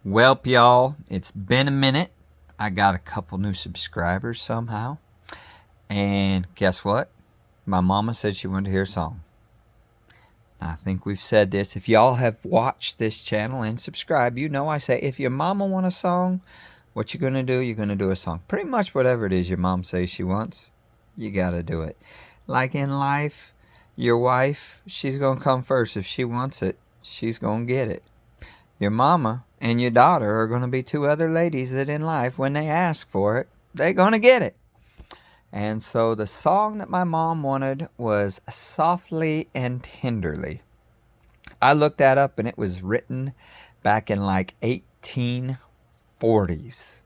Welp, y'all. It's been a minute. I got a couple new subscribers somehow. And guess what? My mama said she wanted to hear a song. I think we've said this. If y'all have watched this channel and subscribed, you know I say if your mama want a song, what you gonna do? You're gonna do a song. Pretty much whatever it is your mom says she wants, you gotta do it. Like in life, your wife, she's gonna come first. If she wants it, she's gonna get it. Your mama and your daughter are going to be two other ladies that in life, when they ask for it, they're going to get it. And so the song that my mom wanted was Softly and Tenderly. I looked that up and it was written back in like 1840s.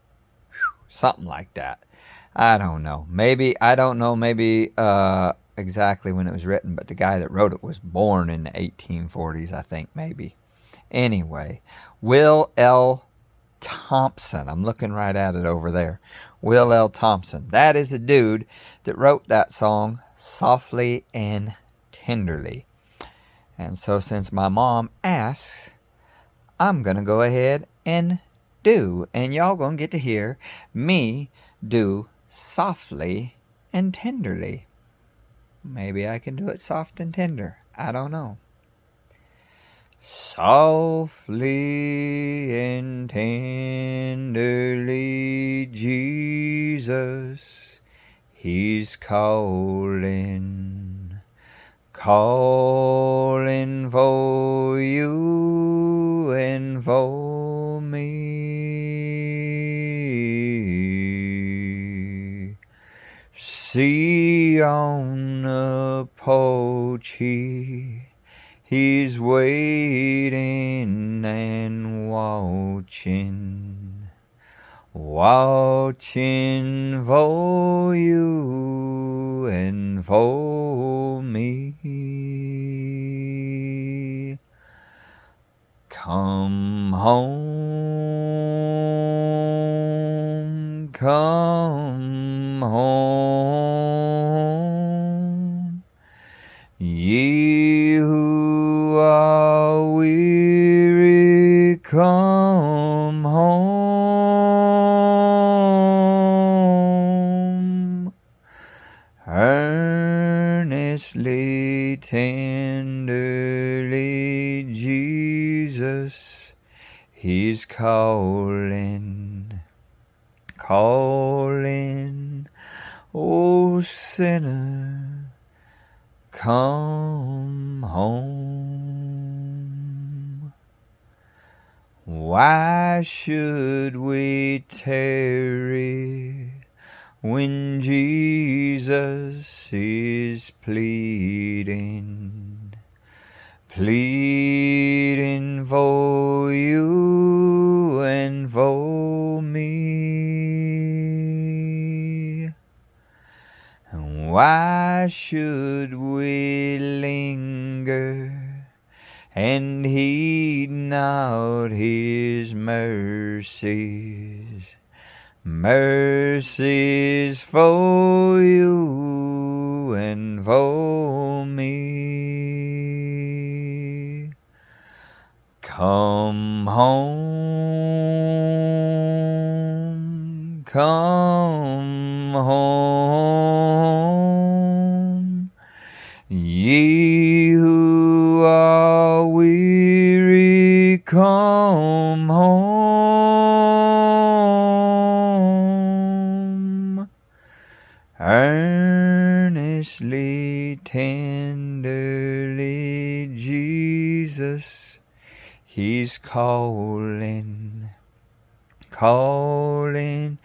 Something like that. I don't know. Maybe exactly when it was written, but the guy that wrote it was born in the 1840s, I think, maybe. Anyway, Will L. Thompson. I'm looking right at it over there. Will L. Thompson. That is a dude that wrote that song, Softly and Tenderly. And so since my mom asks, I'm going to go ahead and do. And y'all going to get to hear me do Softly and Tenderly. Maybe I can do it soft and tender. I don't know. Softly and tenderly, Jesus, He's calling, calling for you and for me. See on the porch He's waiting and watching, watching for you and for me. Come home, come home, ye who are weary, come home. Earnestly, tenderly, Jesus, He's calling, calling, oh sinner, come home. Why should we tarry when Jesus is pleading, pleading for you and for me? Why should we linger and heed not His mercies, mercies for you and for me? Come home, come home, ye who are weary, come home. Earnestly, tenderly, Jesus, He's calling, calling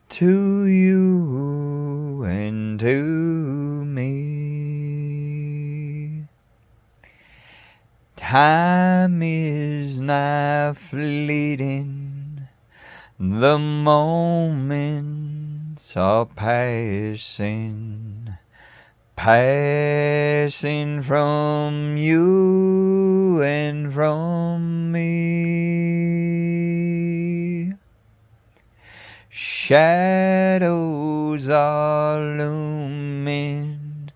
to you and to me. Time is nigh fleeting, the moments are passing, passing from you and from me. Shadows are looming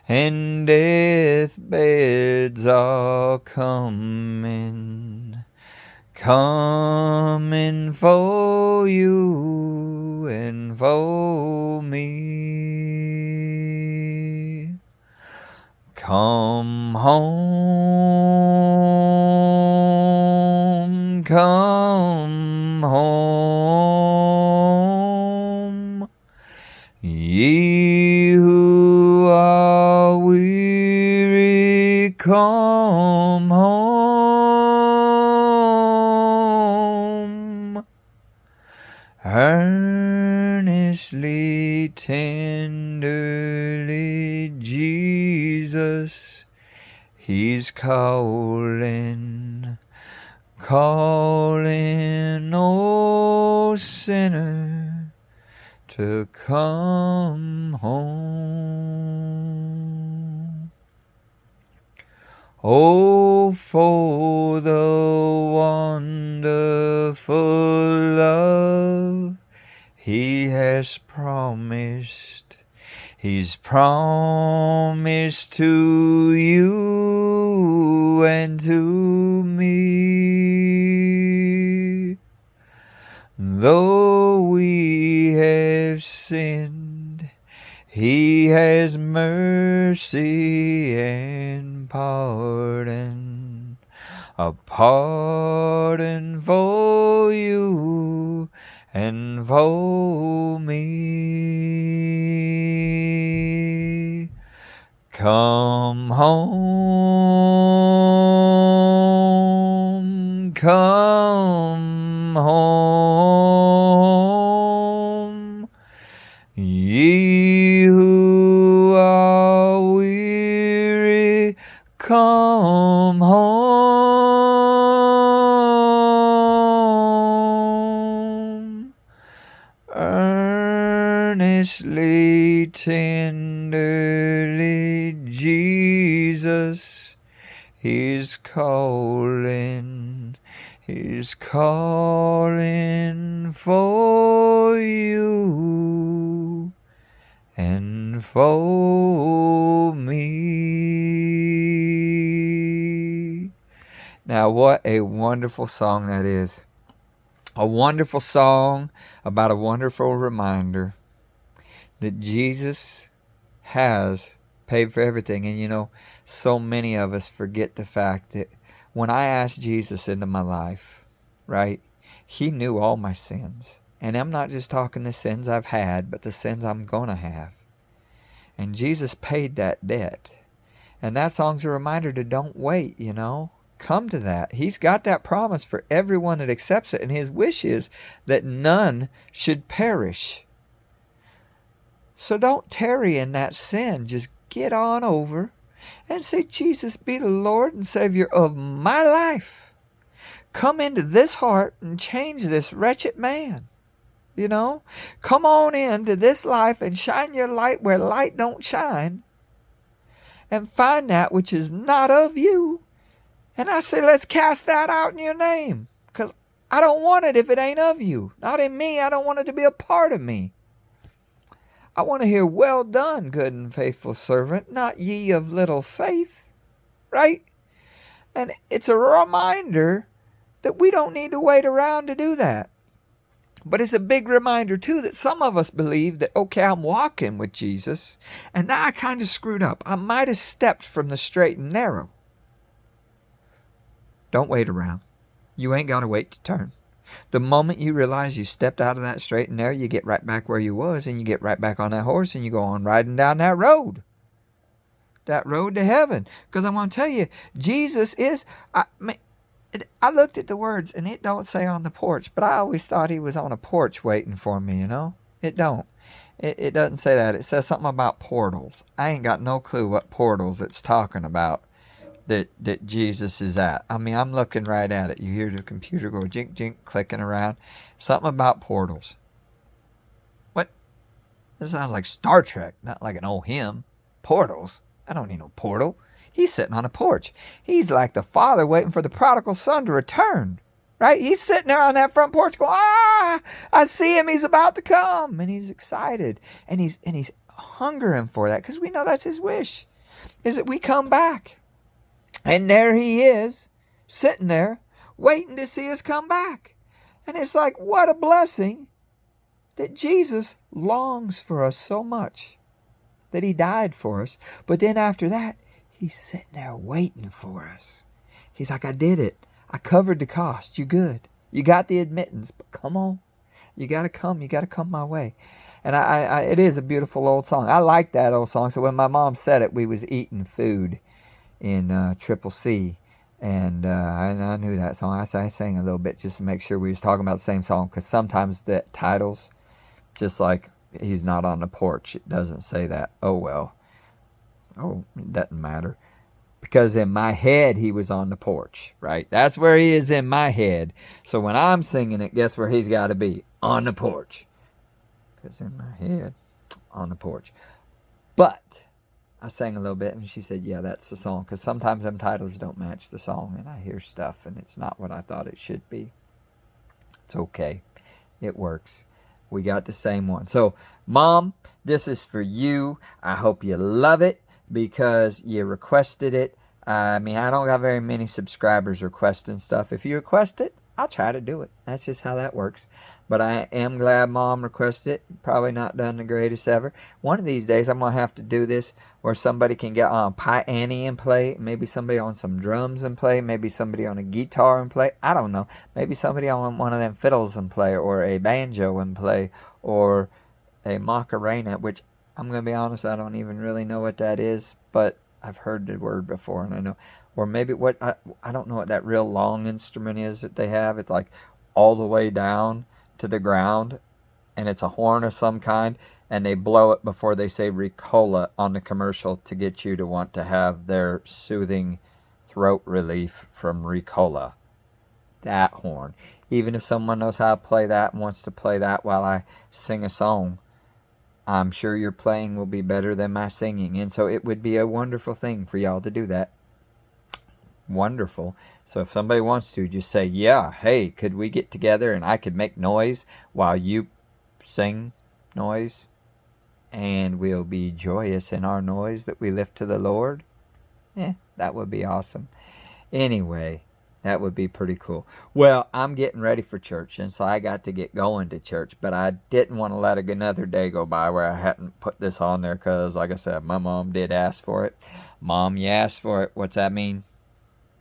and deathbeds are coming, coming coming for you and for me. Come home, come home, ye who are weary, come home. Earnestly, tenderly, Jesus, He's calling, calling, oh sinner, to come home. Oh, for the wonderful love He has promised. He's promised to you and to me. Though we have sinned, He has mercy and pardon, a pardon for you and for me. Come home, come home, ye who are weary, come home. Earnestly, tenderly, Jesus, He's calling, He's calling for you and for me. Now, what a wonderful song that is. A wonderful song about a wonderful reminder that Jesus has paid for everything. And you know, so many of us forget the fact that when I asked Jesus into my life, right, He knew all my sins. And I'm not just talking the sins I've had, but the sins I'm going to have. And Jesus paid that debt. And that song's a reminder to don't wait, you know. Come to that. He's got that promise for everyone that accepts it. And His wish is that none should perish. So don't tarry in that sin. Just get on over and say, Jesus, be the Lord and Savior of my life. Come into this heart and change this wretched man. You know, come on into this life and shine your light where light don't shine. And find that which is not of you. And I say, let's cast that out in your name. Because I don't want it if it ain't of you. Not in me. I don't want it to be a part of me. I want to hear, well done, good and faithful servant, not ye of little faith. Right? And it's a reminder that we don't need to wait around to do that. But it's a big reminder, too, that some of us believe that, okay, I'm walking with Jesus, and now I kind of screwed up. I might have stepped from the straight and narrow. Don't wait around. You ain't got to wait to turn. The moment you realize you stepped out of that straight and narrow, you get right back where you was, and you get right back on that horse, and you go on riding down that road. That road to heaven. Because I'm going to tell you, Jesus is... I looked at the words, and it don't say on the porch, but I always thought He was on a porch waiting for me, you know? It don't. It doesn't say that. It says something about portals. I ain't got no clue what portals it's talking about that Jesus is at. I mean, I'm looking right at it. You hear the computer go jink, jink, clicking around. Something about portals. What? This sounds like Star Trek, not like an old hymn. Portals? I don't need no portal. He's sitting on a porch. He's like the father waiting for the prodigal son to return. Right? He's sitting there on that front porch going, I see him. He's about to come. And he's excited. And he's hungering for that, because we know that's His wish, is that we come back. And there He is, sitting there, waiting to see us come back. And it's like, what a blessing that Jesus longs for us so much, that he died for us. But then after that, he's sitting there waiting for us. He's like, I did it. I covered the cost. You good. You got the admittance, but come on. You got to come. You got to come my way. And it is a beautiful old song. I like that old song. So when my mom said it, we was eating food in Triple C. And I knew that song. I sang a little bit just to make sure we was talking about the same song. Because sometimes the titles, just like he's not on the porch, it doesn't say that. Oh, well. Oh, it doesn't matter. Because in my head, he was on the porch, right? That's where he is in my head. So when I'm singing it, guess where he's got to be? On the porch. Because in my head, on the porch. But I sang a little bit, and she said, yeah, that's the song. Because sometimes them titles don't match the song, and I hear stuff, and it's not what I thought it should be. It's okay. It works. We got the same one. So, Mom, this is for you. I hope you love it because you requested it. I mean, I don't got very many subscribers requesting stuff. If you request it, I'll try to do it. That's just how that works. But I am glad Mom requested it. Probably not done the greatest ever. One of these days, I'm going to have to do this where somebody can get on piano and play. Maybe somebody on some drums and play. Maybe somebody on a guitar and play. I don't know. Maybe somebody on one of them fiddles and play, or a banjo and play, or a macarena, which I'm going to be honest, I don't even really know what that is, but I've heard the word before, and I know. Or maybe what, I don't know what that real long instrument is that they have. It's like all the way down to the ground, and it's a horn of some kind, and they blow it before they say Ricola on the commercial to get you to want to have their soothing throat relief from Ricola. That horn. Even if someone knows how to play that and wants to play that while I sing a song, I'm sure your playing will be better than my singing. And so it would be a wonderful thing for y'all to do that. Wonderful. So if somebody wants to, just say, yeah, hey, could we get together and I could make noise while you sing noise? And we'll be joyous in our noise that we lift to the Lord. That would be awesome. Anyway, that would be pretty cool. Well, I'm getting ready for church, and so I got to get going to church. But I didn't want to let another day go by where I hadn't put this on there because, like I said, my mom did ask for it. Mom, you asked for it. What's that mean?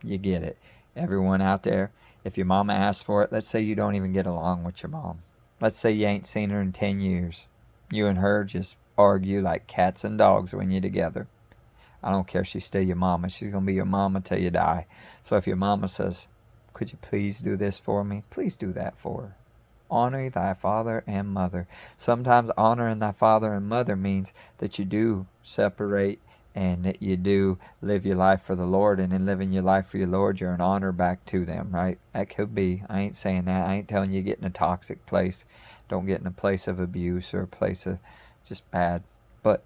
You get it. Everyone out there, if your mama asks for it, let's say you don't even get along with your mom. Let's say you ain't seen her in 10 years. You and her just argue like cats and dogs when you're together. I don't care if she's still your mama. She's going to be your mama till you die. So if your mama says, could you please do this for me? Please do that for her. Honor thy father and mother. Sometimes honoring thy father and mother means that you do separate and that you do live your life for the Lord. And in living your life for your Lord, you're an honor back to them, right? That could be. I ain't saying that. I ain't telling you get in a toxic place. Don't get in a place of abuse or a place of just bad. But,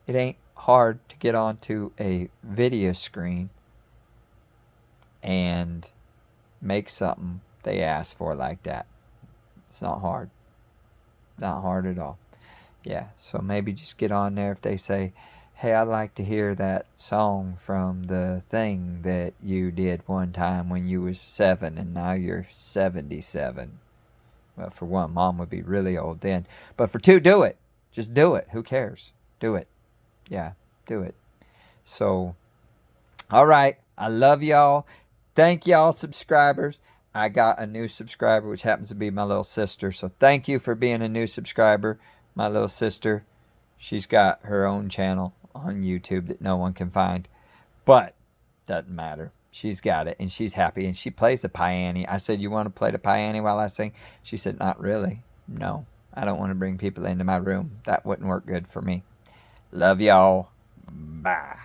it ain't hard to get onto a video screen and make something they ask for like that. It's not hard. Not hard at all. Yeah, so maybe just get on there if they say, hey, I'd like to hear that song from the thing that you did one time when you was 7 and now you're 77. Well, for one, Mom would be really old then. But for 2, do it. Just do it. Who cares? Do it. Yeah, do it. So, all right. I love y'all. Thank y'all, subscribers. I got a new subscriber, which happens to be my little sister. So thank you for being a new subscriber. My little sister, she's got her own channel on YouTube that no one can find. But doesn't matter. She's got it, and she's happy, and she plays the piano. I said, you want to play the piano while I sing? She said, not really. No, I don't want to bring people into my room. That wouldn't work good for me. Love y'all. Bye.